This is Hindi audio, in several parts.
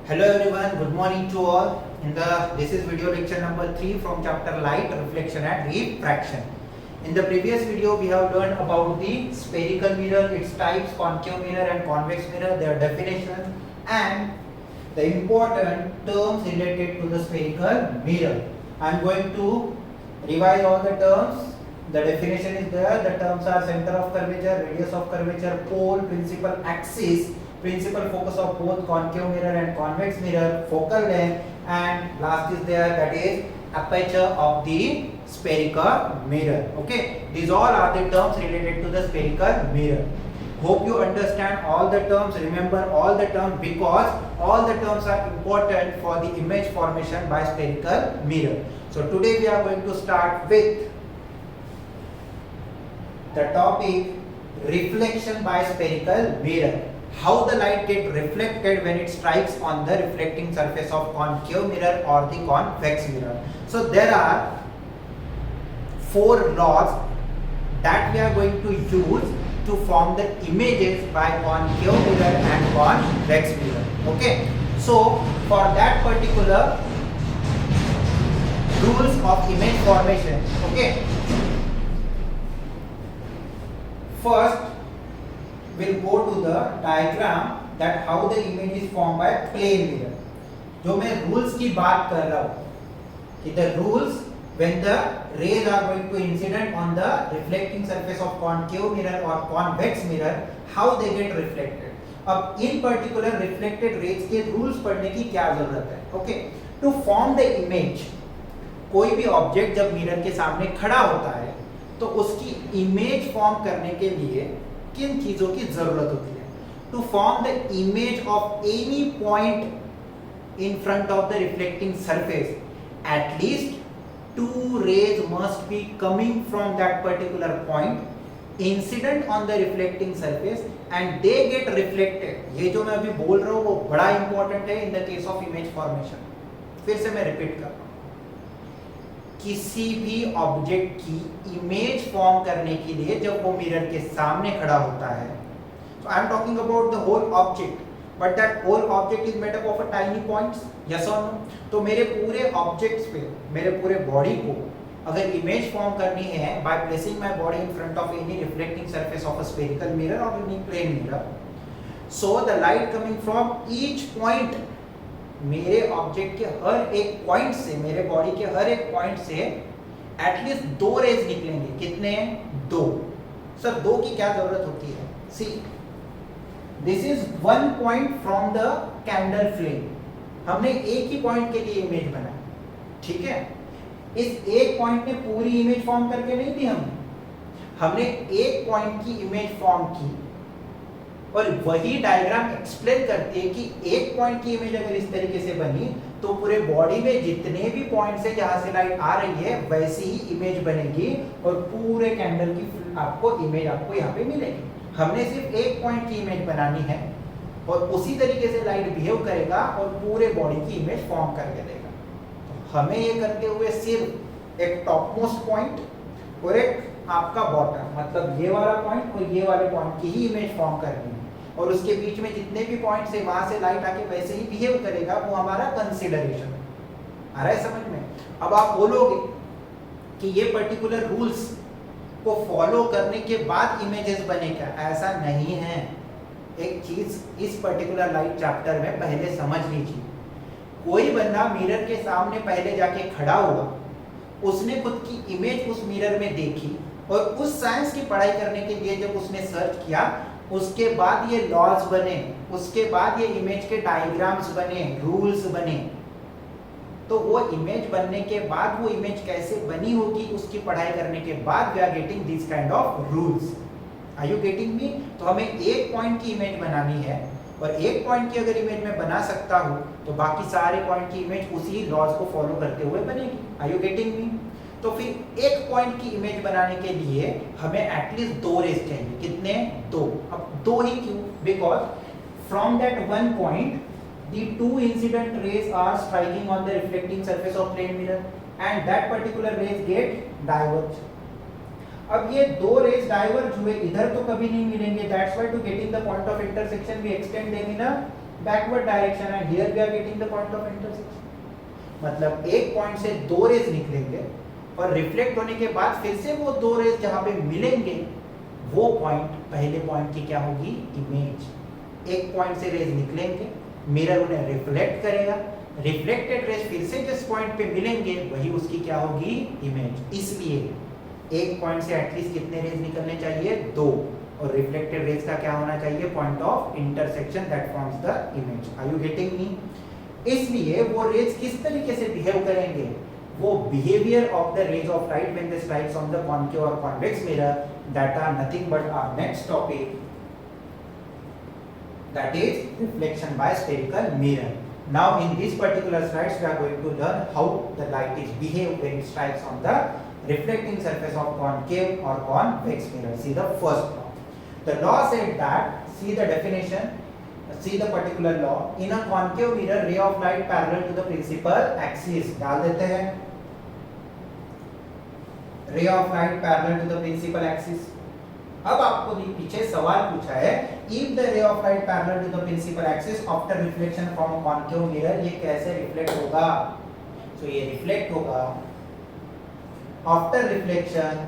Hello everyone, good morning to all. This is video lecture number 3 from chapter Light, Reflection and Refraction. In the previous video we have learned about the spherical mirror, its types, concave mirror and convex mirror, their definition and the important terms related to the spherical mirror. I am going to revise all the terms. The definition is there. The terms are center of curvature, radius of curvature, pole, principal axis, principal focus of both concave mirror and convex mirror, focal length, and last is there, that is aperture of the spherical mirror. Okay, these all are the terms related to the spherical mirror. Hope you understand all the terms, remember all the terms, because all the terms are important for the image formation by spherical mirror. So today we are going to start with the topic reflection by spherical mirror. How the light get reflected when it strikes on the reflecting surface of concave mirror or the convex mirror. So there are 4 laws that we are going to use to form the images by concave mirror and convex mirror. Okay, so for that particular rules of image formation, okay, first we'll go to the diagram that how the image is formed by plane mirror. जो मैं rules की बात कर रहा हूँ कि the rules when the rays are going to incident on the reflecting surface of concave mirror or convex mirror, how they get reflected. अब in particular reflected rays के rules पढ़ने की क्या जरूरत है? Okay, to form the image, कोई भी ऑब्जेक्ट जब मिरर के सामने खड़ा होता है तो उसकी इमेज फॉर्म करने के लिए किन चीजों की जरूरत होती है? To form the image of any point in front of the reflecting surface, at least 2 rays must be coming from that particular point incident on the reflecting surface and they get reflected. ये जो मैं अभी बोल रहा हूँ वो बड़ा इंपॉर्टेंट है इन the case of image formation. फिर से मैं रिपीट कर रहा हूँ, किसी भी ऑब्जेक्ट की इमेज फॉर्म करने के लिए जब वो मिरर के सामने खड़ा होता है, so I am talking about the whole object, but that whole object is made up of a tiny points, yes or no? तो मेरे पूरे ऑब्जेक्ट्स पे, मेरे पूरे बॉडी को अगर इमेज फॉर्म करनी है by placing my body in front of any reflecting surface of a spherical mirror or any plane mirror, so the light coming from each point, मेरे ऑब्जेक्ट के हर एक पॉइंट से, मेरे बॉडी के हर एक पॉइंट से एटलीस्ट 2 रेज निकलेंगे. कितने? 2. सर 2 की क्या जरूरत होती है? See, this is 1 point from the candle flame. हमने एक ही पॉइंट के लिए इमेज बनाई, ठीक है? इस एक पॉइंट ने पूरी इमेज फॉर्म करके नहीं दी हमने एक पॉइंट की इमेज फॉर्म की और वही डायग्राम एक्सप्लेन करती है कि एक पॉइंट की इमेज अगर इस तरीके से बनी तो पूरे बॉडी में जितने भी पॉइंट्स है जहां से लाइट आ रही है वैसी ही इमेज बनेगी और पूरे कैंडल की आपको इमेज आपको यहाँ पे मिलेगी. हमने सिर्फ एक पॉइंट की इमेज बनानी है और उसी तरीके से लाइट बिहेव करेगा और पूरे बॉडी की इमेज फॉर्म करके देगा. तो हमें ये करते हुए सिर्फ एक टॉप मोस्ट पॉइंट और एक आपका बॉटम, मतलब ये वाला पॉइंट और ये वाले पॉइंट की ही इमेज फॉर्म करनी है और उसके बीच में जितने भी पॉइंट्स है वहां से लाइट आके वैसे ही बिहेव करेगा. वो हमारा कंसीडरेशन आ रहा है समझ में? अब आप बोलोगे कि ये पर्टिकुलर रूल्स को फॉलो करने के बाद इमेजेस बनेगा, ऐसा नहीं है. एक चीज इस पर्टिकुलर लाइट चैप्टर में पहले समझ लीजिए. कोई बंदा मिरर के सामने पहले जाके खड़ा हुआ, उसने खुद की इमेज उस मिरर में देखी और उस साइंस की पढ़ाई करने के लिए जब उसने सर्च किया, उसके बाद ये लॉज बने, उसके बाद ये इमेज के डायग्राम्स बने, रूल्स बने. तो वो इमेज बनने के बाद वो इमेज कैसे बनी होगी उसकी पढ़ाई करने के बाद we are getting this kind of rules. Are you getting me? तो हमें एक पॉइंट की इमेज बनानी है और एक पॉइंट की अगर इमेज मैं बना सकता हूँ तो बाकी सारे पॉइंट की इमेज उसी लॉज को फॉलो करते हुए बनेगी. Are you getting me? तो फिर एक पॉइंट की इमेज बनाने के लिए हमें एटलीस्ट 2 रेज चाहिए. कितने? 2. अब 2 ही क्यों? Because from that 1 point the 2 incident rays are striking on the reflecting surface of plane mirror and that particular rays get diverged. अब ये 2 rays diverge हुए, इधर तो कभी नहीं मिलेंगे. that's why to getting the point of intersection we extend them in a backward direction and here we are getting the point of intersection. मतलब एक पॉइंट से दो रेज निकलेंगे और रिफ्लेक्ट होने के बाद फिर से वो दो रेज जहां पे मिलेंगे वो पॉइंट पहले पॉइंट की क्या होगी, इमेज। एक पॉइंट से रेज निकलेंगे, मिरर उन्हें रिफ्लेक्ट करेगा, रिफ्लेक्टेड रेज फिर से जिस पॉइंट पे मिलेंगे वही उसकी क्या होगी, इमेज। इसलिए एक पॉइंट से एटलीस्ट कितने रेज निकलने चाहिए, दो, और रिफ्लेक्टेड रेज का क्या होना चाहिए, point of intersection that forms the image. Are you getting me? इसलिए वो रेज किस तरीके से बिहेव करेंगे, वो behaviour of the rays of light when they strikes on the concave और convex mirror, that are nothing but our next topic, that is reflection by spherical mirror. Now in this particular slides we are going to learn how the light is behave when it strikes on the reflecting surface of concave or convex mirror. See the first law. The law said that, see the definition, see the particular law. In a concave mirror, ray of light parallel to the principal axis. डाल देते हैं ray of light parallel to the principal axis. अब आपको पीछे सवाल पूछा है, if the ray of light parallel to the principal axis after reflection from a concave mirror, ये कैसे रिफ्लेक्ट होगा? So ये रिफ्लेक्ट होगा, after reflection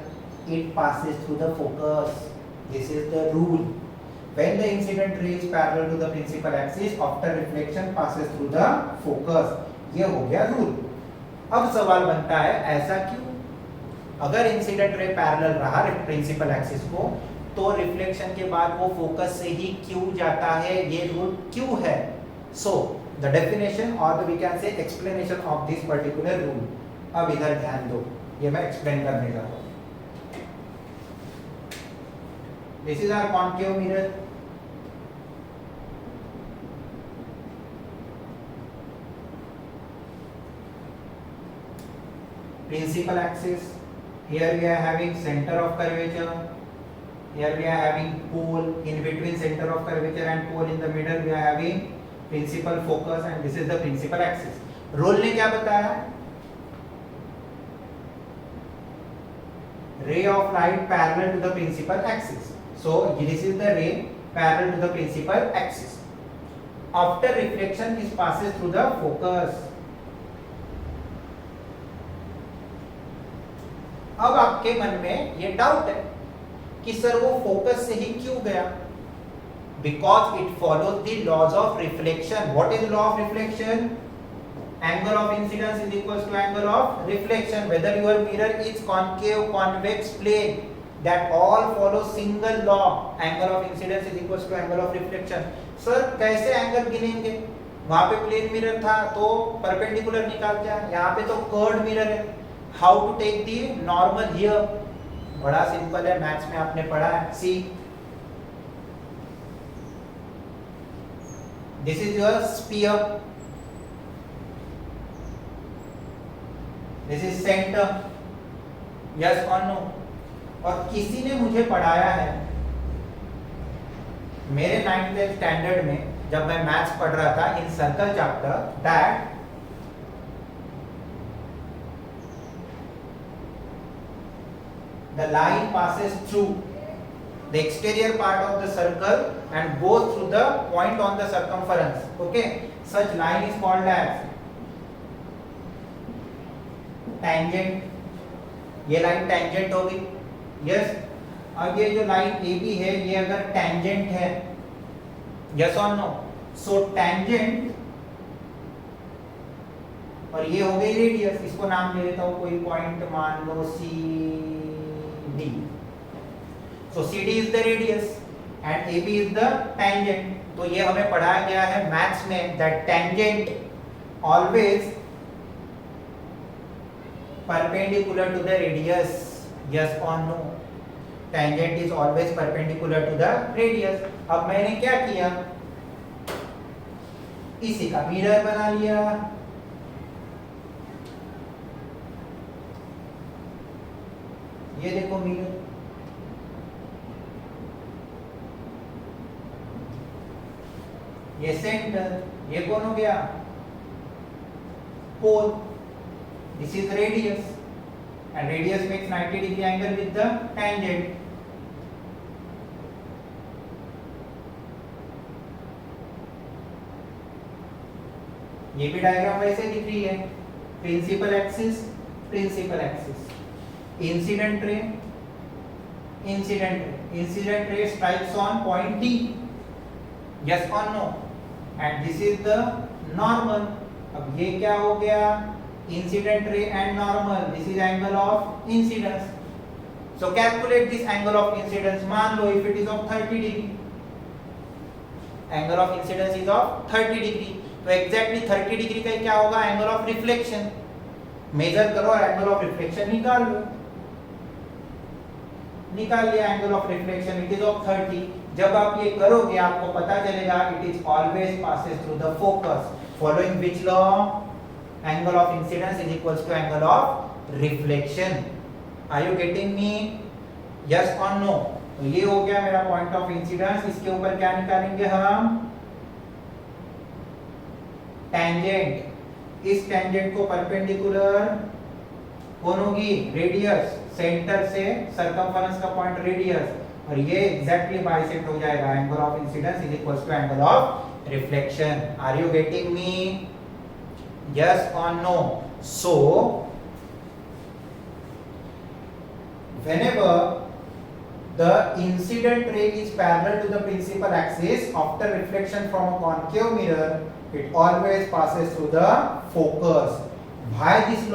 it passes through the focus. This is the rule. When the incident ray is parallel to the principal axis, after reflection passes through the focus. ये हो गया रूल। अब सवाल बनता है, ऐसा क्यों? अगर इंसिडेंट रे पैरेलल रहा प्रिंसिपल एक्सिस को, तो रिफ्लेक्शन के बाद वो फोकस से ही क्यों जाता है, ये रूल क्यों है? सो द डेफिनेशन और we can say explanation of this particular rule. अब इधर ध्यान दो, ये मैं एक्सप्लेन करने जा रहा हूं। This is our concave mirror. Principal axis. Here we are having center of curvature. Here we are having pole. In between center of curvature and pole in the middle we are having principal focus, and this is the principal axis. Rule ने क्या बताया? Ray of light parallel to the principal axis. So this is the ray parallel to the principal axis. After reflection, it passes through the focus. अब आपके मन में ये डाउट है कि सर वो फोकस से ही क्यों गया? Because it follows the laws of reflection. What is law of reflection? Angle of incidence is equal to angle of reflection, whether your mirror is concave, convex, plane, that all follow single law, angle of incidence is equal to angle of reflection. Sir कैसे एंगल गिनेंगे? वहां पे प्लेन मिरर था तो परपेंडिकुलर निकालते हैं, यहाँ पे तो कर्व्ड मिरर है। How to take the normal here? बड़ा सिंपल है, मैथ्स में आपने पढ़ा है। See, this is your sphere, this is center, yes or no? और किसी ने मुझे पढ़ाया है मेरे 9th स्टैंडर्ड में, जब मैं मैथ्स पढ़ रहा था in circle chapter, that the line passes through the exterior part of the circle and goes through the point on the circumference. Okay, such line is called as tangent. ये लाइन tangent होगी, yes. अब ये जो लाइन AB है ये अगर tangent है, yes or no? So tangent, और ये हो गई रेडियस, इसको नाम ले लेता हूँ, कोई पॉइंट मान लो CD. So CD is the radius and AB is the tangent. तो ये हमें पढ़ाया गया है मैथ्स में that tangent always perpendicular to the radius. Yes or no? Tangent is always perpendicular to the radius. अब मैंने क्या किया, इसी का मिरर बना लिया। ये देखो मिरर, ये सेंटर, ये कौन हो गया, pole, this is radius and radius makes 90 degree angle with the tangent. ये भी डायग्राम वैसे दिख रही है, principal axis, principal axis, incident ray, incident ray strikes on point D, yes और no, and this is the normal. अब ये क्या हो गया, incident ray and normal, this is angle of incidence. So calculate this angle of incidence. मान लो if it is of 30 degree, angle of incidence is of 30 degree, तो एग्जैक्टली 30 डिग्री का क्या होगा, एंगल ऑफ रिफ्लेक्शन. मेजर करो और एंगल ऑफ रिफ्लेक्शन निकाल लो. निकाल लिया angle of reflection, it is of 30. जब आप ये करोगे आपको पता चलेगा it is always passes through the focus. Following which law, angle of incidence is equals to angle of reflection. Are you getting me, yes और नो. तो ये हो गया मेरा पॉइंट ऑफ इंसिडेंस. इसके ऊपर क्या निकालेंगे हम, टेंजेंट. इस टेंजेंट को परपेंडिकुलर कौन होगी, रेडियस. सेंटर से सरकमफेरेंस का पॉइंट रेडियस, और ये एग्जैक्टली बाइसेक्ट हो जाएगा. Angle of incidence is equals to angle of reflection. Are you getting me, yes और no. So whenever the incident ray is parallel to the principal axis after reflection from a concave mirror, it always passes through the focus. By this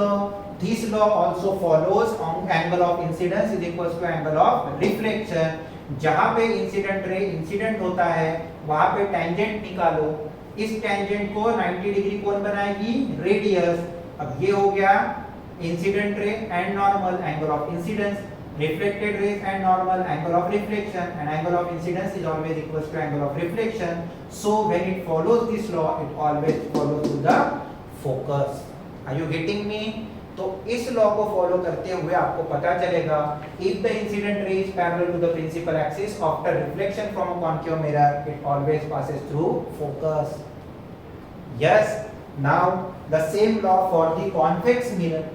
law also follows on angle of incidence is equals to angle of reflection. जहां पे इंसिडेंट रे इंसिडेंट होता है वहां पे टेंजेंट निकालो. इस टेंजेंट को 90 डिग्री कौन बनाएगी, रेडियस. अब ये हो गया incident ray and normal, angle of incidence. Reflected rays and normal, angle of reflection, and angle of incidence is always equals to angle of reflection. So when it follows this law, it always follows to the focus. Are you getting me? तो इस लॉ को फॉलो करते हुए आपको पता चलेगा if the incident ray is parallel to the principal axis after reflection from a concave mirror, it always passes through focus. Yes. Now the same law for the convex mirror.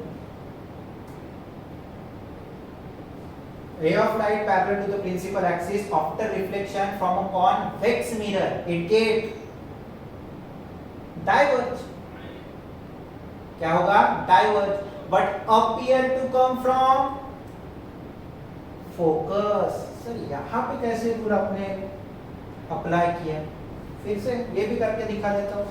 Ray of light parallel to the principal axis after reflection from a convex mirror, it get diverge. क्या होगा, diverge, but appear to come from focus. Sir यहाँ पे कैसे पूरा अपने अप्लाई किया, फिर से ये भी करके दिखा देता हूँ.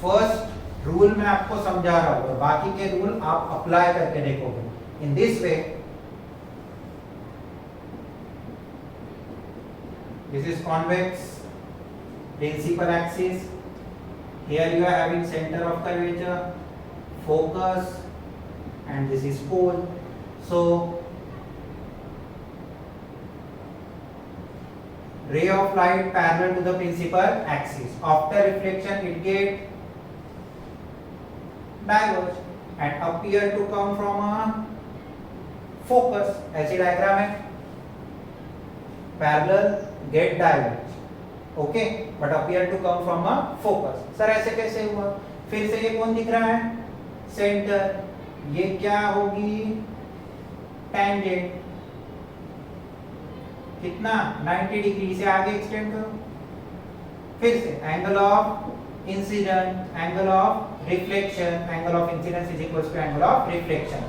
फर्स्ट रूल मैं आपको समझा रहा हूं और बाकी के रूल आप अप्लाई करके देखोगे. In this way, this is convex principal axis. Here you are having centre of curvature, focus, and this is pole. So ray of light parallel to the principal axis after reflection it get diverge and appear to come from a focus. ऐसी डायग्राम है, parallel get diverge, okay, but appear to come from a focus. Sir ऐसे कैसे हुआ, फिर से ये कौन दिख रहा है, सेंटर. ये क्या होगी, टेंजेंट. कितना, 90 डिग्री. से आगे एक्सटेंड करो. फिर से angle of incident, angle of reflection, angle of incidence is equals to angle of reflection.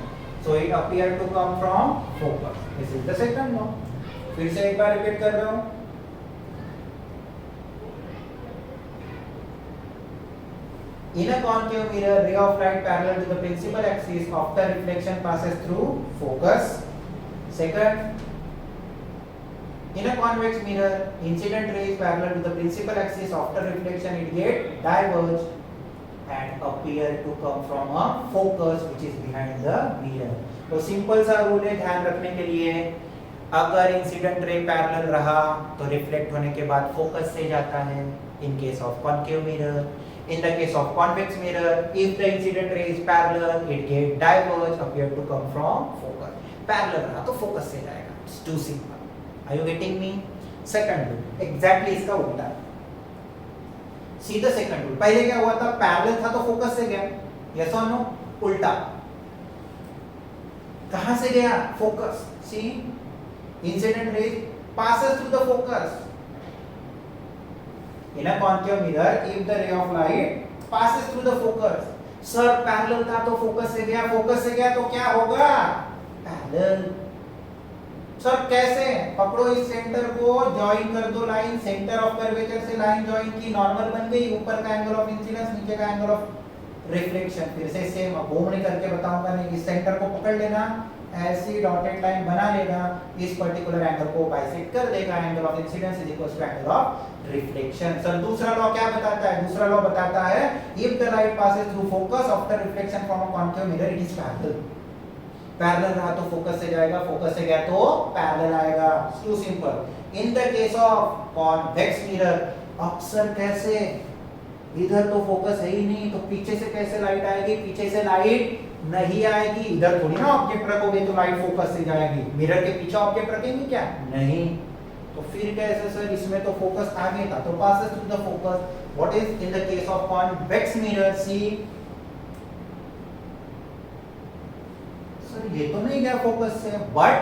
So it appear to come from focus. This is the second law. फिर से एक बार रिपीट कर रहा हूं. In a concave mirror, ray of light parallel to the principal axis after reflection passes through focus. Second, in a convex mirror, incident ray is parallel to the principal axis after reflection it get diverge and appear to come from a focus which is behind the mirror. तो सिंपल सा रूल है ध्यान रखने के लिए. अगर इंसिडेंट रे पैरेलल रहा तो रिफ्लेक्ट होने के बाद फोकस से जाता है in case of concave mirror. In the case of convex mirror, if the incident ray is parallel, it get diverge, appear to come from focus. Parallel रहा तो फोकस से जाएगा. It's too simple. Are you getting me? Second rule, exactly इसका उल्टा. See the second rule. पहले क्या हुआ था, पैरेलल था तो फोकस से गया. Yes or no? उल्टा. कहां से गया, focus. See, incident ray passes through the focus. In a concave mirror if the ray of light passes through the focus. Sir parallel था तो फोकस से गया तो क्या होगा? पैरेलल। सर कैसे? पकड़ो इस सेंटर को, ज्वाइन कर दो लाइन, सेंटर ऑफ कर्वेचर से लाइन ज्वाइन की, नॉर्मल बन गई, ऊपर का एंगल ऑफ इंसिडेंस, नीचे का एंगल ऑफ रिफ्लेक्शन। फिर से सेम, अब घूमने करके बताऊंगा नहीं, इस सेंटर को पकड़ लेना, ऐसी डॉटेड लाइन बना लेगा, इस पर्टिकुलर एंगल को बाइसेक्ट कर देगा, angle of incidence is equal to angle of reflection. Sir दूसरा लॉ क्या बताता है? दूसरा लॉ बताता है if the light passes through focus after reflection from a concave mirror it is parallel. Parallel रहा तो फोकस से जाएगा, फोकस से गया तो पैरेलल आएगा। Too simple. In the case of convex mirror, अक्सर कैसे? इधर तो फोकस है ही नहीं, तो पीछे से कैसे लाइट आएगी? पीछे से लाइट नहीं आएगी। इधर थोड़ी ना ऑब्जेक्ट रखोगे तो लाइट फोकस से जाएगी। मिरर के पीछे ऑब्जेक्ट रखेंगे क्या? नहीं। तो फिर कैसे सर? इसमें तो फोकस आगे था तो passes through the focus. What is in the case of convex mirror? See sir ये तो नहीं गया फोकस से, but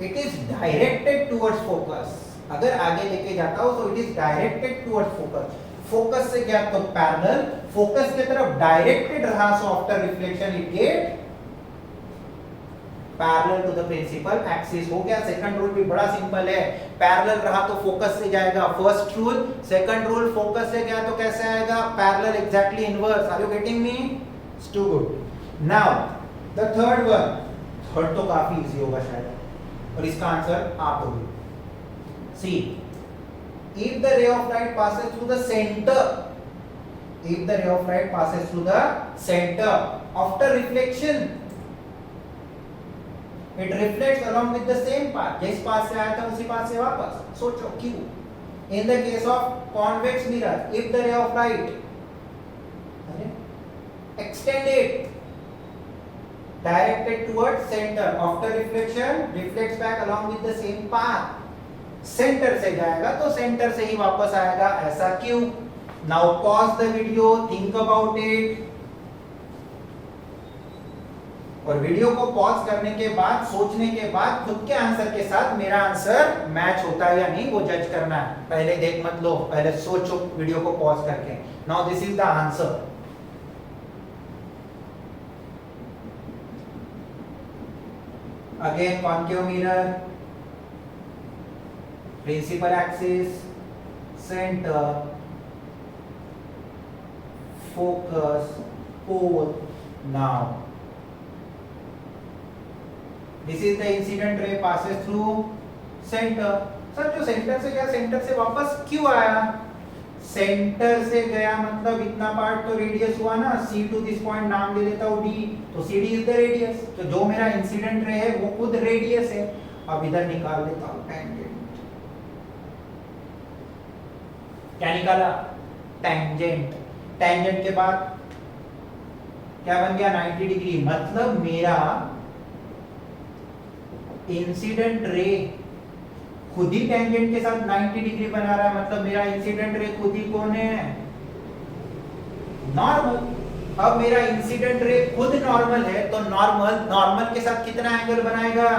it is directed towards focus. अगर आगे लेके जाता हो तो it is directed towards focus. Focus से गया तो पैरेलल, फोकस की तरफ डायरेक्टेड रहा, so after reflection it get parallel to the principal axis. हो गया। सेकंड रूल भी बड़ा सिंपल है, पैरेलल रहा तो फोकस से जाएगा, first rule. Second rule, focus से गया तो कैसे आएगा? Parallel, exactly inverse. Are you getting me? It's too good. Now the third one, third तो काफी इजी होगा शायद, और इसका आंसर आप दोगे। सी, if the ray of light passes through the center, if the ray of light passes through the center after reflection, it reflects along with the same path, जिस पाथ से आया था उसी पाथ से वापस। सोचो क्यों? in the case of convex mirror, if the ray of light extended directed towards center after reflection reflects back along with the same path, centre से जाएगा तो सेंटर से ही वापस आएगा। ऐसा क्यों? Now pause the video, think about it, और वीडियो को पॉज करने के बाद, सोचने के बाद खुद के आंसर के साथ मेरा आंसर मैच होता है या नहीं वो जज करना है। पहले देख मत लो, पहले सोचो वीडियो को पॉज करके। Now this is the answer. Again concave mirror, principal axis, center, focus, pole. Now this is the incident ray passes through center. Sir जो सेंटर से गया, सेंटर से वापस क्यों आया? सेंटर से गया मतलब इतना पार्ट तो रेडियस हुआ ना, C टू दिस पॉइंट नाम दे देता हूँ D, तो CD इज द रेडियस। तो जो मेरा इंसिडेंट रे है वो खुद रेडियस है। अब इधर निकाल देता हूँ टेंजेंट। क्या निकाला? टेंजेंट। टेंजेंट के बाद क्या बन गया? 90 डिग्री। मतलब मेरा इंसिडेंट रे खुद ही टेंजेंट के साथ 90 डिग्री बना रहा है। मतलब मेरा इंसिडेंट रे खुद ही कौन है? नॉर्मल। अब मेरा इंसिडेंट रे खुद नॉर्मल है तो नॉर्मल के साथ कितना एंगल बनाएगा?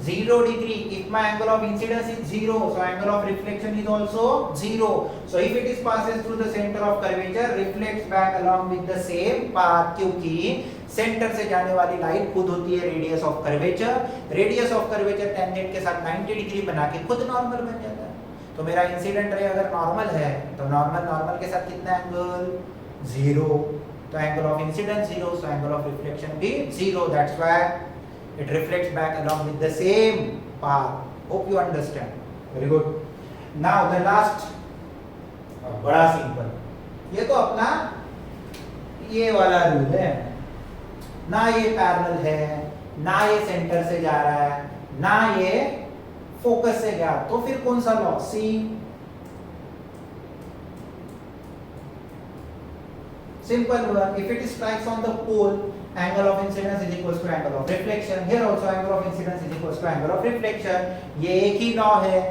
0 degree. If my angle of incidence is 0, so angle of reflection is also 0. So if it is passes through the center of curvature, reflects back along with the same path, क्योंकि सेंटर से जाने वाली लाइट खुद होती है radius of curvature. Radius of curvature tangent के साथ 90 डिग्री बना के खुद नॉर्मल बन जाता है। तो मेरा इंसिडेंट रे अगर नॉर्मल है तो नॉर्मल के साथ कितना एंगल? 0। तो angle of incidence 0, so angle of reflection भी 0. That's why it reflects back along with the same path. Hope you understand. Very good. Now the last, बड़ा सिंपल, ये तो अपना ये वाला रूल है ना, ये पैरेलल है ना, ये सेंटर से जा रहा है ना, ये फोकस से गया, तो फिर कौन सा law? See, simple one. If it strikes on the pole, angle of incidence is equals to angle of reflection. Here also angle of incidence is equals to angle of reflection. ये एक ही लॉ है,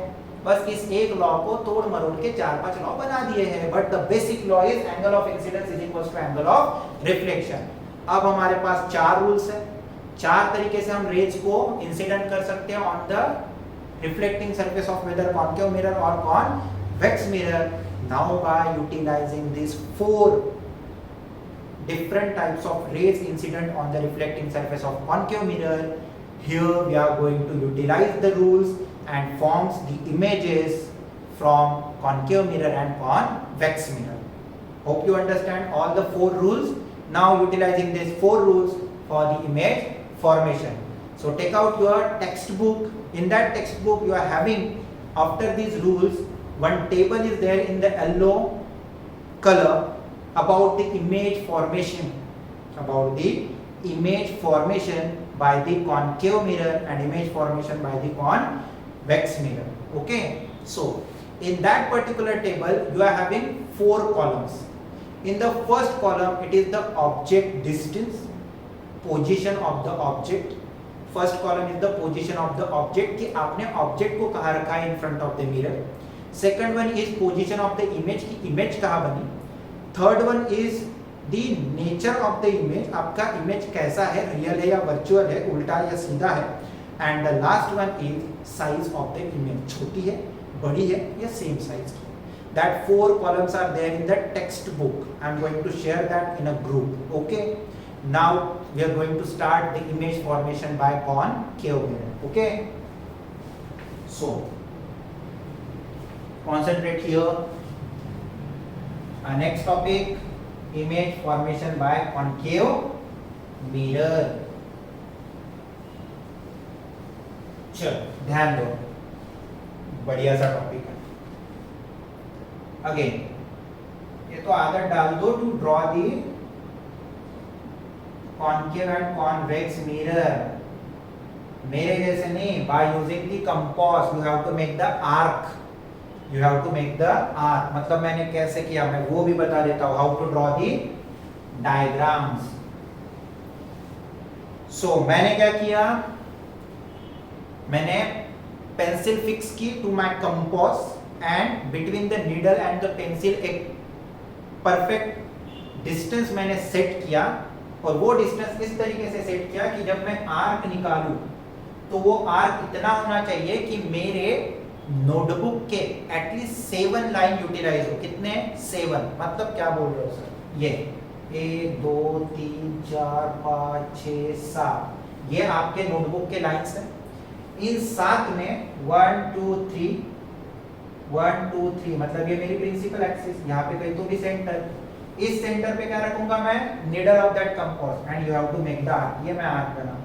बस इस एक लॉ को तोड़ मरोड़ के 4-5 लॉ बना दिए हैं, but the basic law is angle of incidence is equals to angle of reflection. अब हमारे पास 4 रूल्स है, 4 तरीके से हम रेज को इंसिडेंट कर सकते हैं on the reflecting surface of whether concave mirror or convex mirror. Now by utilizing these four different types of rays incident on the reflecting surface of concave mirror, here we are going to utilize the rules and forms the images from concave mirror and convex mirror. Hope you understand all the four rules. Now utilizing these four rules for the image formation. So take out your textbook. In that textbook you are having, after these rules, one table is there in the yellow color about the image formation, by the concave mirror and image formation by the convex mirror. Okay, so in that particular table you are having four columns. In the first column it is the object distance, position of the object. First column is the position of the object, कि आपने object को कहाँ रखा है in front of the mirror. Second one is position of the image, कि image कहाँ बनी. Third one is the nature of the image, आपका image कैसा है, real है या virtual है, उल्टा या सीधा है. And the last one is size of the image, छोटी है, बड़ी है या same size की. That four columns are there in the textbook. I am going to share that in a group. Okay. Now we are going to start the image formation by concave mirror. Okay. So concentrate here. Our next topic, image formation by concave mirror. चलो ध्यान दो, बढ़िया सा टॉपिक है. अगेन ये तो आदत डाल दो to draw the concave and convex mirror. मेरे जैसे नहीं, by using the compass you have to make the arc. मतलब मैंने कैसे किया मैं वो भी बता देता हूं. How to draw the diagrams. So मैंने क्या किया, मैंने पेंसिल फिक्स की to my compass and between the needle and the pencil एक परफेक्ट डिस्टेंस मैंने सेट किया. और वो डिस्टेंस इस तरीके से सेट किया कि जब मैं आर्क निकालूं तो वो आर्क इतना होना चाहिए कि मेरे नोटबुक के एटलीस्ट 7 लाइन यूटिलाइज हो. कितने? 7. मतलब क्या बोल रहे हो सर? ये 1 2 3 4 5 6 7 ये आपके नोटबुक के लाइंस हैं. इन 7 में 1 2 3 1 2 3 मतलब ये मेरी प्रिंसिपल एक्सिस. यहाँ पे कहीं तो भी सेंटर. इस सेंटर पे क्या रखूंगा मैं? Needle of that compass and you have to make the arc. ये मैं आर्क बना.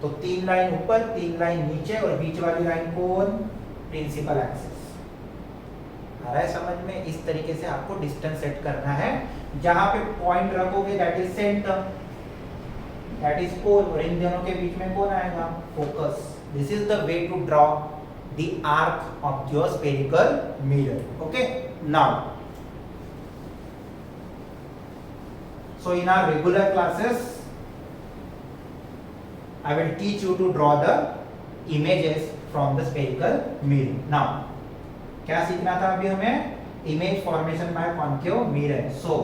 तो 3 लाइन ऊपर 3 लाइन नीचे और बीच वाली लाइन कौन? Principal axis. आ रहा है समझ में? इस तरीके से आपको डिस्टेंस सेट करना है. जहां पे पॉइंट रखोगे that is centre, that is pole, और इन दोनों के बीच में कौन आएगा? Focus. This is the way to draw the arc of your spherical mirror. Okay. Now so in our regular classes I will teach you to draw the images from the spherical mirror. Now क्या सीखना था अभी हमें? Image formation by concave mirror. So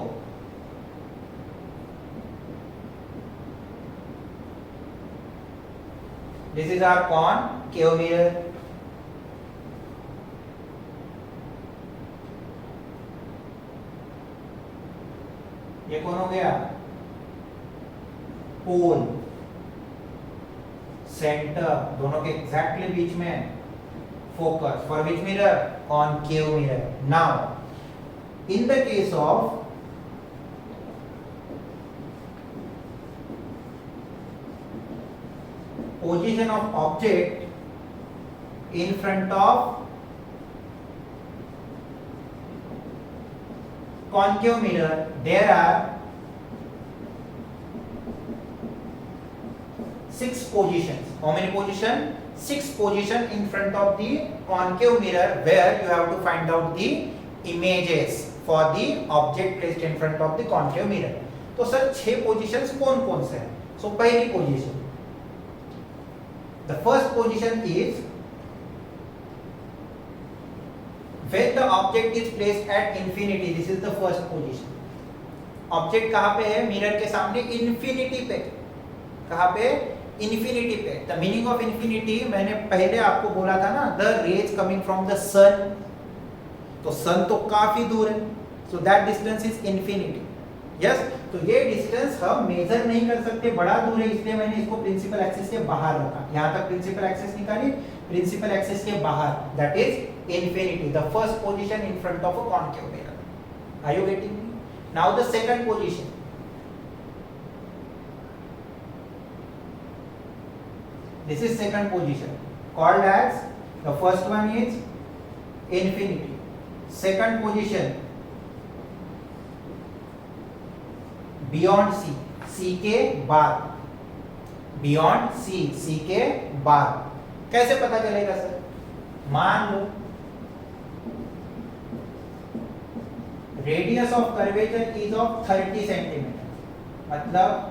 this is our concave mirror. ये कौन हो गया? पोल. सेंटर दोनों के एग्जैक्टली बीच में focus. For which mirror? Concave mirror. Now in the case of position of object in front of concave mirror, there are 6 positions. How many positions? 6 positions in front of the concave mirror where you have to find out the images for the object placed in front of the concave mirror. तो सर 6 positions कौन कौन से हैं? So पहली position, the first position is when the object is placed at infinity. This is the first position. Object कहां पे है? मिरर के सामने इन्फिनिटी पे. कहां पे? इन्फिनिटी पे। द मीनिंग ऑफ इन्फिनिटी मैंने पहले आपको बोला था ना, the rays coming from the sun, तो सन तो काफी दूर है, so that distance is infinity. Yes, तो ये डिस्टेंस हम मेजर नहीं कर सकते, बड़ा दूर है, इसलिए मैंने इसको प्रिंसिपल एक्सिस के बाहर रखा। यहां तक प्रिंसिपल एक्सिस निकाली, प्रिंसिपल एक्सिस के बाहर, that is infinity, the first position in front of a concave mirror. Are you getting me? Now the second position, this is second position called as, the first one is infinity, second position beyond c, c के बाद, beyond c, c के बाद। कैसे पता चलेगा सर? मान लो radius of curvature is of 30 centimetre, मतलब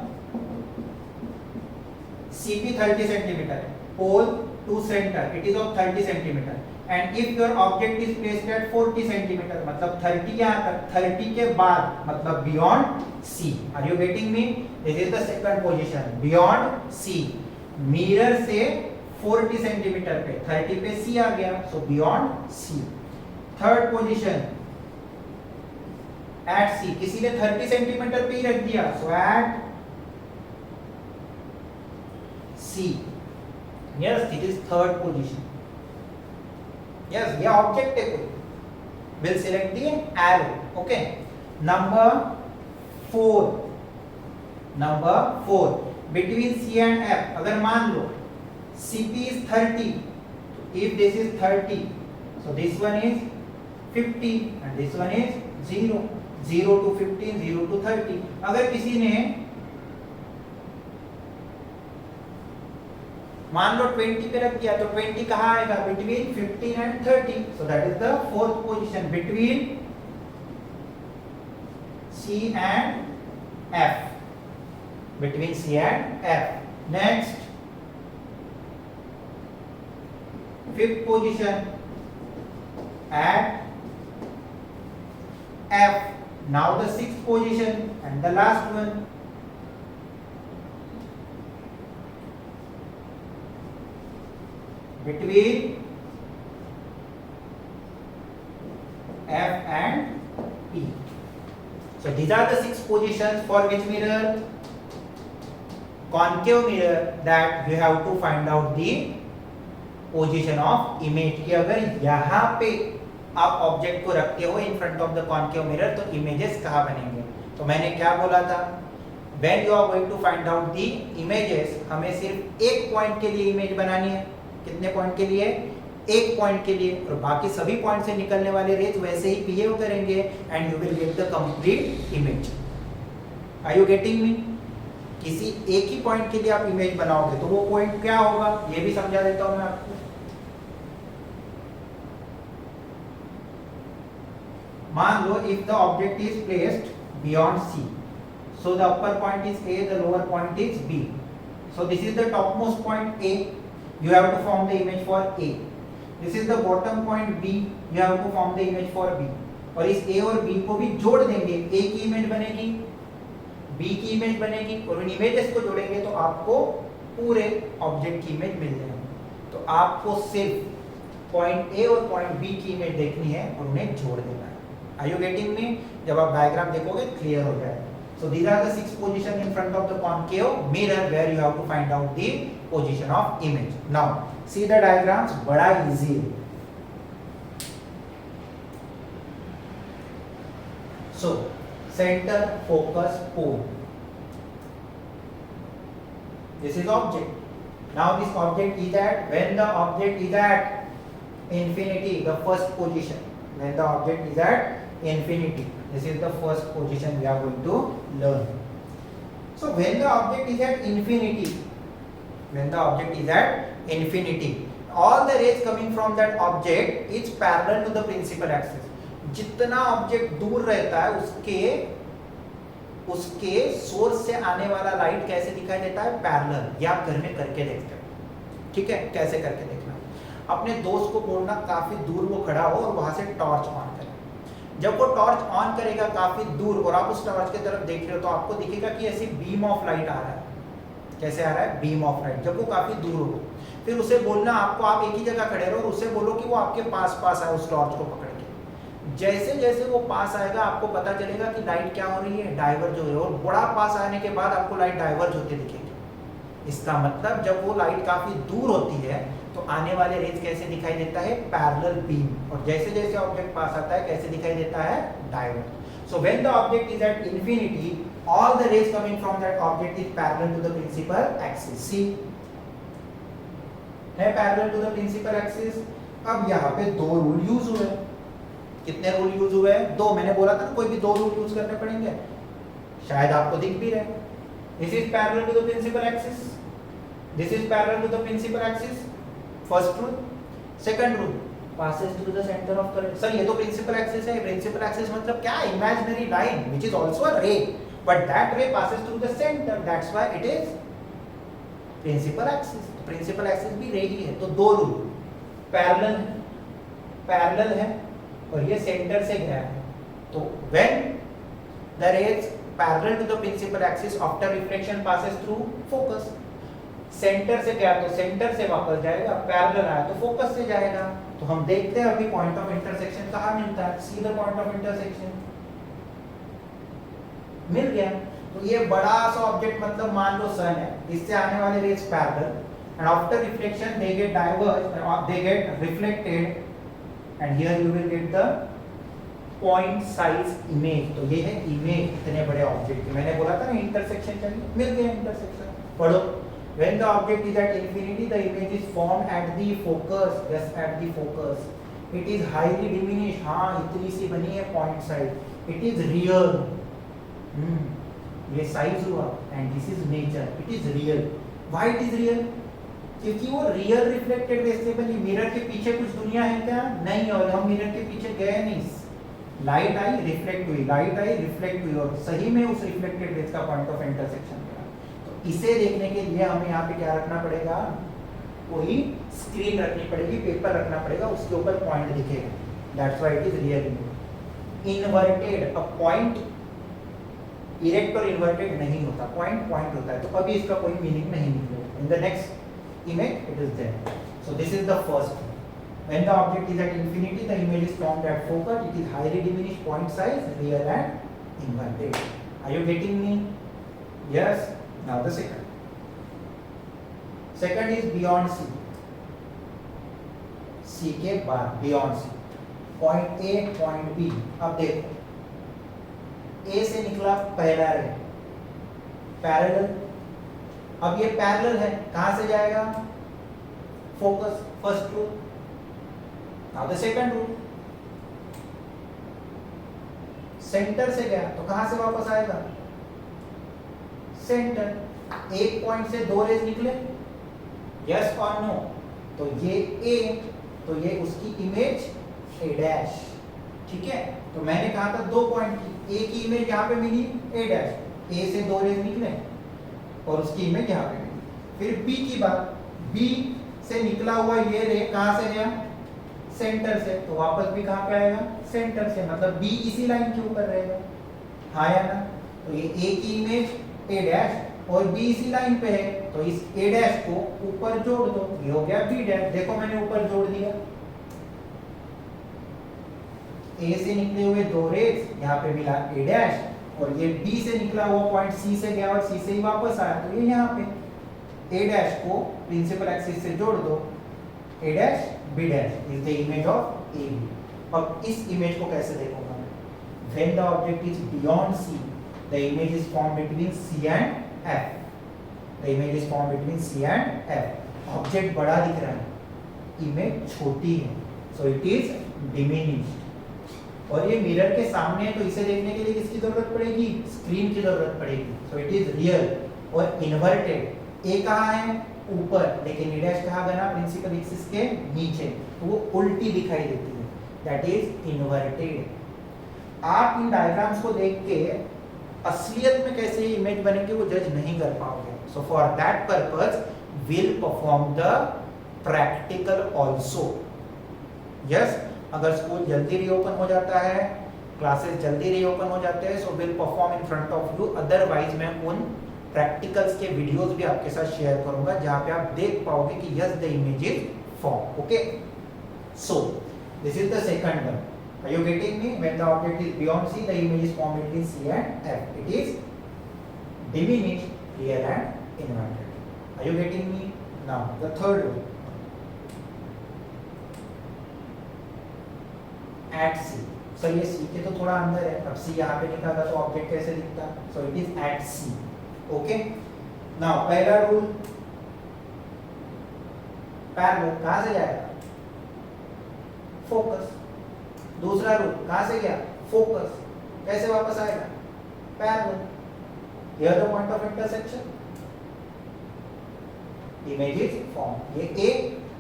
CP 30 centimeter, pole to center it is of 30 centimeter, and if your object is placed at 40 centimeter, मतलब 30 यहाँ तक, 30 के बाद मतलब beyond C। Are you getting me? This is the second position, beyond C, mirror से 40 centimeter पे, 30 पे C आ गया, so beyond C। Third position at C, किसी ने 30 centimeter पे ही रख दिया, so at C, yes, it is third position। yes, ये ऑब्जेक्ट है कोई, will select the arrow, okay। number 4 between C and F, अगर मान लो CP is 30, if this is 30, so this one is 50 and this one is 0, 0 to 15, 0 to 30। अगर किसी ने मान लो 20 पे रख दिया, तो 20 कहाँ आएगा? Between 15 and 30, so that is the fourth position between C and F, between C and F। next fifth position at F। now the sixth position and the last one, between F and P। so these are the 6 positions for which mirror? concave mirror, that you have to find out the position of image। कि अगर यहाँ पे आप ऑब्जेक्ट को रखते हो इन front of the concave mirror, तो इमेजेस कहाँ बनेंगे? तो मैंने क्या बोला था, when you are going to find out the images, हमें सिर्फ एक पॉइंट के लिए इमेज बनानी है। कितने पॉइंट के लिए? एक पॉइंट के लिए, और बाकी सभी पॉइंट से निकलने वाले रेज वैसे ही बिहेव करेंगे and you will get the complete image. Are you getting me? किसी एक ही पॉइंट के लिए आप इमेज बनाओगे तो वो पॉइंट क्या होगा, ये भी समझा देता हूं मैं आपको। मान लो if the object is placed beyond C, so the upper point is A, the lower point is B, so this is the topmost point A, you have to form the image for A। this is the bottom point B, you have to form the image for B। और इस A और B को भी जोड़ देंगे, A की इमेज बनेगी, B की इमेज बनेगी, और उन इमेजेस को जोड़ेंगे तो आपको पूरे ऑब्जेक्ट की इमेज मिल जाएगी। तो आपको सिर्फ पॉइंट A और पॉइंट B की इमेज देखनी है और उन्हें जोड़ देना है। Are you getting me? जब आप डायग्राम देखोगे क्लियर हो जाएगा। So these are the 6 positions in front of the concave mirror where you have to find out the position of image। now see the diagrams, बड़ा easy है। so center, focus, pole, this is object। now this object is at, when the object is at infinity, the first position, when the object is at infinity, this is the first position we are going to learn। so when the object is at infinity, when the object is at infinity, all the rays coming from that object is parallel to the principal axis। जितना ऑब्जेक्ट दूर रहता है उसके सोर्स से आने वाला लाइट कैसे दिखाई देता है? पैरेलल। ये आप घर में करके देखते हो, ठीक है? कैसे करके देखना, अपने दोस्त को बोलना काफी दूर वो खड़ा हो और वहां से टॉर्च ऑन करे। जब वो टॉर्च ऑन करेगा काफी दूर और आप उस टॉर्च की तरफ देख रहे हो तो आपको दिखेगा कि ऐसी बीम ऑफ लाइट आ रहा है, कैसे आ रहा है, बीम ऑफ लाइट, जब वो काफी दूर हो। फिर उसे बोलना आपको, आप एक ही जगह खड़े रहो और उसे बोलो कि वो आपके पास पास आए उस टॉर्च को पकड़ के। जैसे जैसे वो पास आएगा आपको पता चलेगा कि लाइट क्या हो रही है, डाइवर्ज हो रही है, और बड़ा पास आने के बाद आपको लाइट डाइवर्ज होते दिखेगी। इसका मतलब जब वो लाइट काफी दूर होती है तो आने वाले रेज कैसे दिखाई देता है, पैरेलल बीम, और जैसे जैसे ऑब्जेक्ट पास आता है कैसे दिखाई देता है, diverge. So when the object is at infinity, all the rays coming from that object is parallel to the principal axis. See, है parallel to the principal axis। अब यहाँ पे दो रूल यूज हुए। कितने रूल यूज हुए, दो। मैंने बोला था ना कोई भी दो रूल यूज करने पड़ेंगे, शायद आपको दिख भी रहे। This is parallel to the principal axis, this is parallel to the principal axis, first rule। second rule, passes through the center of current। Sir ये तो principal axis है, principal axis मतलब क्या, imaginary line which is also a ray, but that ray passes through the center, that's why it is principal axis। principal axis भी ray ही है। तो दो रूल, पैरेलल है और ये सेंटर से गया है। तो when the rays parallel to the principal axis after reflection passes through focus, centre से गया तो सेंटर से वापस जाएगा, पैरेलल आया तो फोकस से जाएगा। तो हम देखते हैं अभी पॉइंट ऑफ इंटरसेक्शन कहाँ मिलता है, see the point of intersection मिल गया। तो ये बड़ा सा ऑब्जेक्ट मतलब मान लो सन है, इससे आने वाले rays parallel, and after reflection they get diverge, they get reflected, and here you will get the point size image. तो ये है इमेज इतने बड़े ऑब्जेक्ट की। मैंने बोला था ना इंटरसेक्शन चाहिए, मिल गया इंटरसेक्शन। पढ़ो, when the object is at infinity the image is formed at the focus, yes at the focus, it is highly diminished, हाँ इतनी सी बनी है point size, it is real, ये साइज हुआ, and this is nature, it is real। why it is real, क्योंकि वो रियल रिफ्लेक्टेड रे से बनी। मिरर के पीछे कुछ दुनिया है क्या, नहीं, और हम मिरर के पीछे गए नहीं, लाइट आई रिफ्लेक्ट हुई, लाइट आई रिफ्लेक्ट हुई, और सही में उस रिफ्लेक्टेड रेज का पॉइंट ऑफ इंटरसेक्शन। इसे देखने के लिए हमें यहाँ पे क्या रखना पड़ेगा, कोई स्क्रीन रखनी पड़ेगी, पेपर रखना पड़ेगा, उसके ऊपर पॉइंट दिखेगा, that's why it is real inverted. A point erect और इन्वर्टेड नहीं होता, पॉइंट पॉइंट होता है। तो अभी इसका कोई मीनिंग नहीं निकलेगा। In the next image it is there. So this is the first. When the object is at infinity, the image is formed at focus. It is highly diminished, point size, real and inverted. Are you getting me? Yes. Now the second. Second is beyond C. C के बाद beyond C. Point A, point B. अब देखो, A से निकला पहला रे, पैरेलल। अब ये पैरेलल है, कहाँ से जाएगा, focus, first rule. Now the second rule, centre से गया तो कहां से वापस आएगा, सेंटर। एक पॉइंट से दो रेज निकले, यस और नो, तो ये A, तो ये उसकी इमेज A डैश, ठीक है। तो मैंने कहा था दो पॉइंट की, A की इमेज यहाँ पे मिली A डैश, A से दो रेज निकले और उसकी इमेज यहाँ पे मिली। फिर B की बात, B से निकला हुआ ये रे कहां से गया, सेंटर से, तो वापस भी कहां पे आएगा, सेंटर से, मतलब B इसी लाइन के ऊपर रहेगा, हाँ या ना। तो ये A की इमेज A डैश और B इसी लाइन पे है, तो इस A डैश को ऊपर जोड़ दो, ये हो गया B डैश। देखो मैंने ऊपर जोड़ दिया, A से निकले हुए दो रेज यहाँ पे मिला A डैश, और ये B से निकला हुआ पॉइंट C से गया और C से ही वापस आया, तो ये यहाँ पे A डैश को प्रिंसिपल एक्सिस से जोड़ दो, A dash B dash is the image of AB। अब इस इमेज को कैसे देखूंगा मैं, when the object is beyond C, the image is formed between C and F, the image is formed between C and F। Object बड़ा दिख रहा है, इमेज छोटी है, so it is diminished। और ये मिरर के सामने है, तो इसे देखने के लिए किसकी जरूरत पड़ेगी, स्क्रीन की जरूरत पड़ेगी, so it is real और इन्वर्टेड। A कहाँ है, ऊपर, लेकिन E डैश कहाँ गया, प्रिंसिपल एक्सिस के नीचे, तो वो उल्टी दिखाई देती है, दैट इज इन्वर्टेड। आप इन डायग्राम्स को देख के असलियत में कैसे इमेज बनेंगे वो जज नहीं कर पाओगे। So for that purpose will perform the practical also. Yes, अगर स्कूल जल्दी रीओपन हो जाता है, क्लासेस जल्दी रीओपन हो जाते हैं, so will perform in front of you, otherwise मैं उन प्रैक्टिकल्स के वीडियोस भी आपके साथ शेयर करूंगा जहां पे आप देख पाओगे कि yes the image is form. Okay, so this is the second one. Are you getting me? When the object is beyond C, the image is formed between C and F. It is diminished, real and inverted. Are you getting me? Now the third one. At C. So ये C के तो थोड़ा अंदर है. अब C यहाँ पे लिखा था तो ऑब्जेक्ट कैसे दिखता? So it is at C. Okay. Now पहला रूल पैरेलल कहाँ से जाएगा? फोकस. दूसरा रूल कहां से गया? फोकस. कैसे वापस आएगा? Parallel. Here the point of intersection. Image is form. ये A,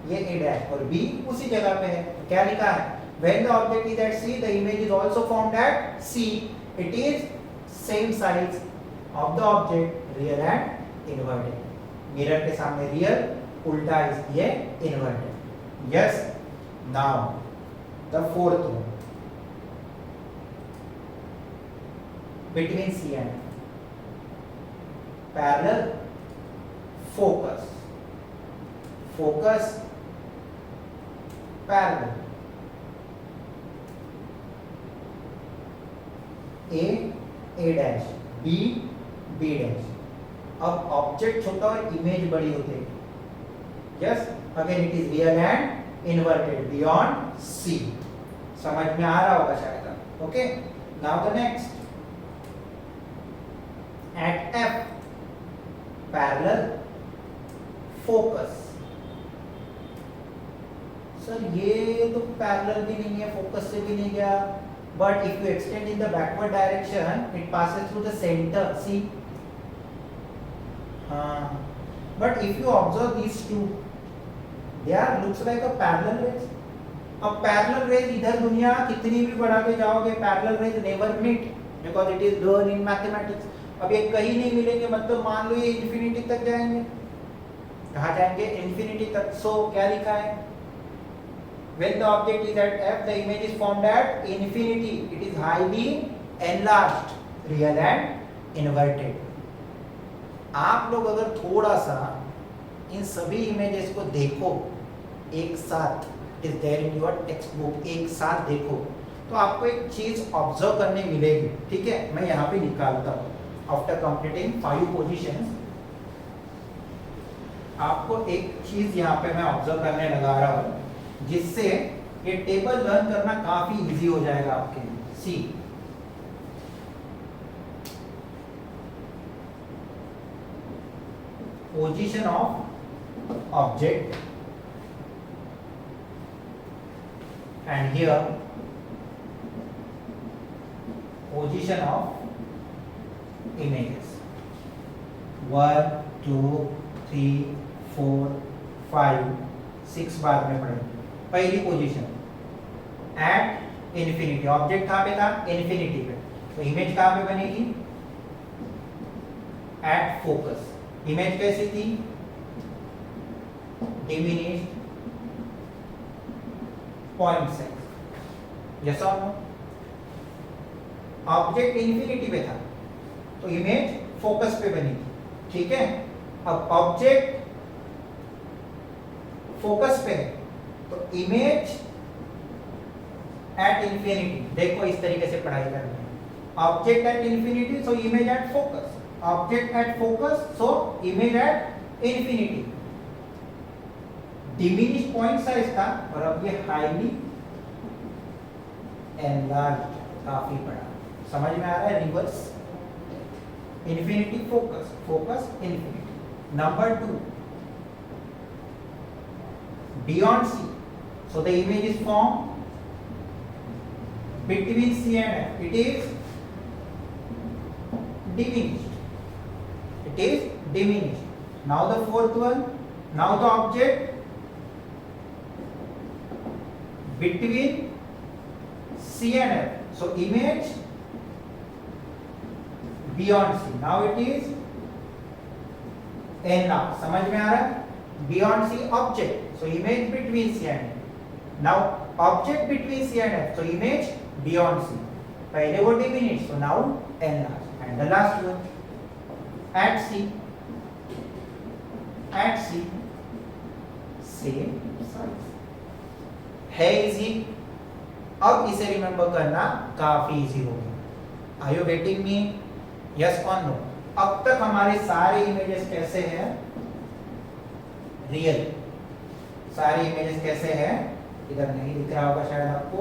ये A डैश और B उसी जगह पे है. तो क्या लिखा है? When the object is at C, the image is also formed at C. It is same size of the object, real and inverted. Mirror के सामने रियल, उल्टा इसलिए inverted. Yes. Now the fourth one. Between C and F. Parallel, focus. Focus, parallel. A dash, B dash. अब ऑब्जेक्ट छोटा और इमेज बड़ी होती है. Yes, again it is real and inverted beyond C. समझ में आ रहा होगा शायद. Okay, now the next. At F, parallel, focus. Sir ये तो पैरेलल भी नहीं है, फोकस से भी नहीं गया. But if you extend in the backward direction, it passes through the center. See? But if you observe these two, they are looks like a parallel rays. अब पैरेलल रेज इधर दुनिया कितनी भी बढ़ाते जाओगे, parallel rays never meet because it is learned in mathematics. अब ये कहीं नहीं मिलेंगे, मतलब मान लो ये इंफिनिटी तक जाएंगे. कहाँ जाएंगे? इंफिनिटी तक. सो क्या लिखा है? When the object is at F, the image is formed at infinity. It is highly enlarged, real and inverted. आप लोग अगर थोड़ा सा इन सभी इमेजेस को देखो एक साथ, it is there in your textbook, एक साथ देखो तो आपको एक चीज ऑब्जर्व करने मिलेगी. ठीक है, मैं यहाँ पे निकालता हूँ. आफ्टर कंप्लीटिंग 5 पोजीशंस आपको एक चीज यहाँ पे मैं ऑब्जर्व करने लगा रहा हूँ जिससे ये टेबल लर्न करना काफी इजी हो जाएगा आपके लिए. See, position of object and here position of images. 1 2 3 4 5 6 बाद में पढ़ेंगे. पहली पोजीशन एट इन्फिनिटी. ऑब्जेक्ट कहाँ पे था? इन्फिनिटी पे. तो इमेज कहाँ पे बनेगी? At focus. इमेज कैसी थी? Diminished point size. यस और नो? ऑब्जेक्ट इन्फिनिटी पे था तो इमेज फोकस पे बनी थी. ठीक है, अब ऑब्जेक्ट फोकस पे है तो इमेज एट इन्फिनिटी. देखो इस तरीके से पढ़ाई करनी है. Object at infinity so image at focus. Object at focus so image at infinity. Diminished point size था और अब ये हाईली एनलार्ज्ड, काफी बड़ा. समझ में आ रहा है? Reverse infinity focus, focus infinity. Number 2 beyond C, so the image is formed between C and F. It is diminished. It is diminished. Now the fourth one. Now the object between C and F. So image beyond C. Now it is enlarged. समझ में आ रहा है? Beyond C object. So image between C and F. Now object between C and F. So image beyond C. पहले वो diminished. So now enlarged. And the last one. at C same size है इजी। अब इसे रिमेंबर करना काफी इजी हो गया। Are you getting me? Yes और नो? अब तक हमारे सारे इमेजेस कैसे हैं? रियल। सारे इमेजेस कैसे हैं? इधर नहीं दिख रहा होगा शायद आपको।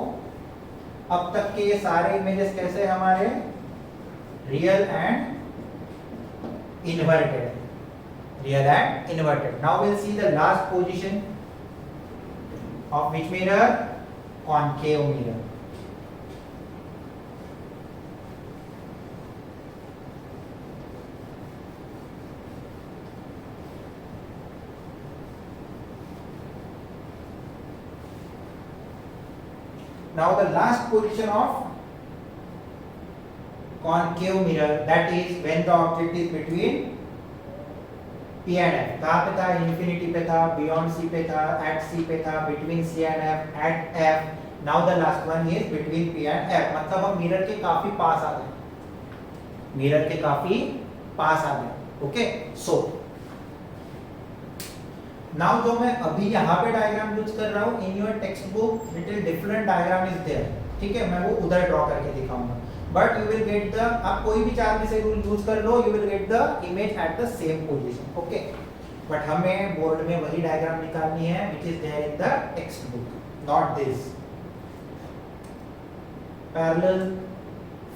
अब तक के ये सारे इमेजेस कैसे हैं हमारे? Real and inverted. Real and inverted. Now we'll see the last position of which mirror? Concave mirror. Now the last position of concave mirror, that is when the object is between P and F. कहाँ पे था? इंफिनिटी पे था, बियॉन्ड C पे था, at C पे था, between C and F, at F. Now the last one is between P and F. मतलब हम मिरर के काफी पास आ गए। मिरर के काफी पास आ गए। ओके, सो नाउ जो मैं अभी यहाँ पे डायग्राम यूज कर रहा हूँ, in your text book little different diagram is there. ठीक है, मैं वो उधर ड्रॉ करके दिखाऊंगा। But you will get the, आप कोई भी चार में से रूल यूज कर लो, you will get the image at the same position. Okay, but हमें बोर्ड में वही डायग्राम निकालनी है which is there in the text book, not this. Parallel,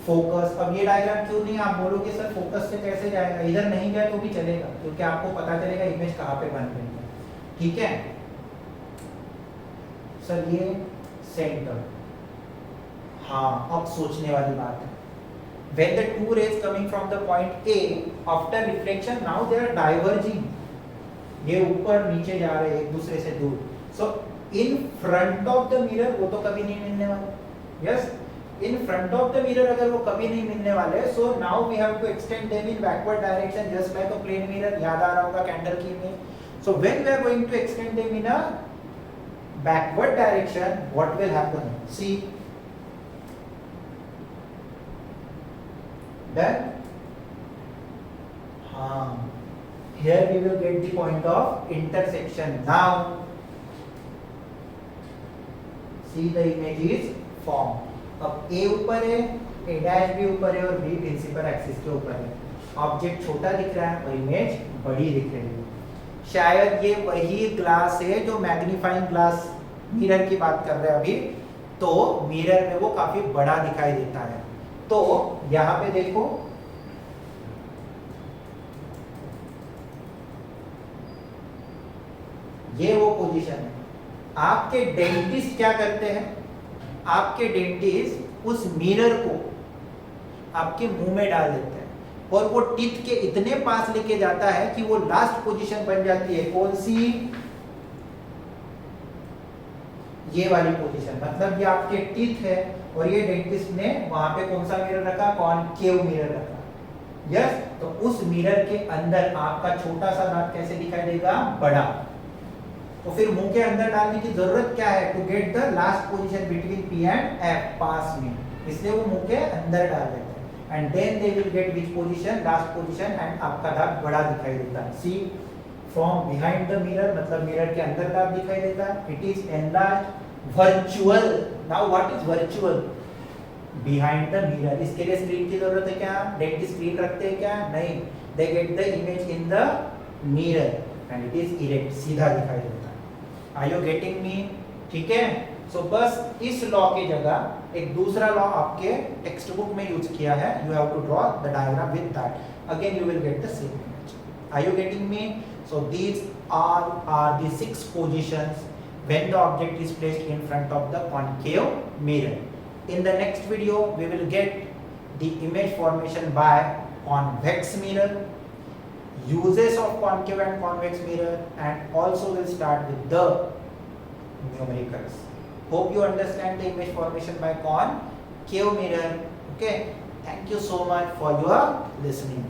focus. अब ये डायग्राम क्यों नहीं? आप बोलोगे सर फोकस से कैसे जाएगा? इधर नहीं गया तो भी चलेगा, क्योंकि आपको पता चलेगा इमेज कहाँ पे बन रही है। ठीक है सर, ये सेंटर। हाँ, अब सोचने वाली बात है। When the two rays coming from the point A after reflection, now they are diverging. ये ऊपर नीचे जा रहे हैं एक दूसरे से दूर। So in front of the mirror वो तो कभी नहीं मिलने वाले। Yes, in front of the mirror अगर वो कभी नहीं मिलने वाले, so now we have to extend them in backward direction just like a plane mirror। याद आ रहा होगा कैंडल की में। So when we are going to extend them in a backward direction, what will happen? See. Done? Here we will get the point of intersection. Now see the image is formed. अब A ऊपर है, A dash भी ऊपर है और B प्रिंसिपल एक्सिस के ऊपर है। ऑब्जेक्ट छोटा दिख रहा है और इमेज बड़ी दिख रही है। शायद ये वही ग्लास है जो मैग्नीफाइंग ग्लास मिरर की बात कर रहे हैं अभी, तो मिरर में वो काफी बड़ा दिखाई देता है। तो यहां पे देखो, ये वो पोजीशन है। आपके डेंटिस्ट क्या करते हैं? आपके डेंटिस्ट उस मिरर को आपके मुंह में डाल देते हैं और वो टीथ के इतने पास लेके जाता है कि वो लास्ट पोजीशन बन जाती है। कौन सी? ये वाली पोजीशन। मतलब ये आपके टीथ है और ये डेंटिस्ट ने वहां पे कौन सा मिरर रखा? कॉनकेव मिरर रखा। यस, तो उस मिरर के अंदर आपका छोटा सा दांत कैसे दिखाई देगा? बड़ा। तो फिर मुंह के अंदर डालने की जरूरत क्या है? To get the last position between P and F पास में, इसलिए वो मुंह के अंदर डाल देते हैं। And then they will get which position? Last position. And आपका दांत बड़ा दिखाई देता है। See, from behind the mirror, मतलब मिरर के अंदर दांत दिखाई देता है। It is enlarged virtual. Now what is virtual? Behind the mirror. इसके लिए स्क्रीन की जरूरत है क्या? डेंटिस्ट स्क्रीन रखते हैं क्या? नहीं। They get the image in the mirror and it is erect, सीधा दिखाई देता है। Are you getting me? ठीक है, सो बस इस लॉ की जगह एक दूसरा लॉ आपके टेक्स्ट बुक में यूज किया है। You have to draw the diagram with that, again you will get the same image. Are you getting me? So these are the 6 positions when the object is placed in front of the concave mirror. In the next video we will get the image formation by convex mirror, uses of concave and convex mirror, and also will start with the numericals. Hope you understand the image formation by concave mirror. Okay, thank you so much for your listening.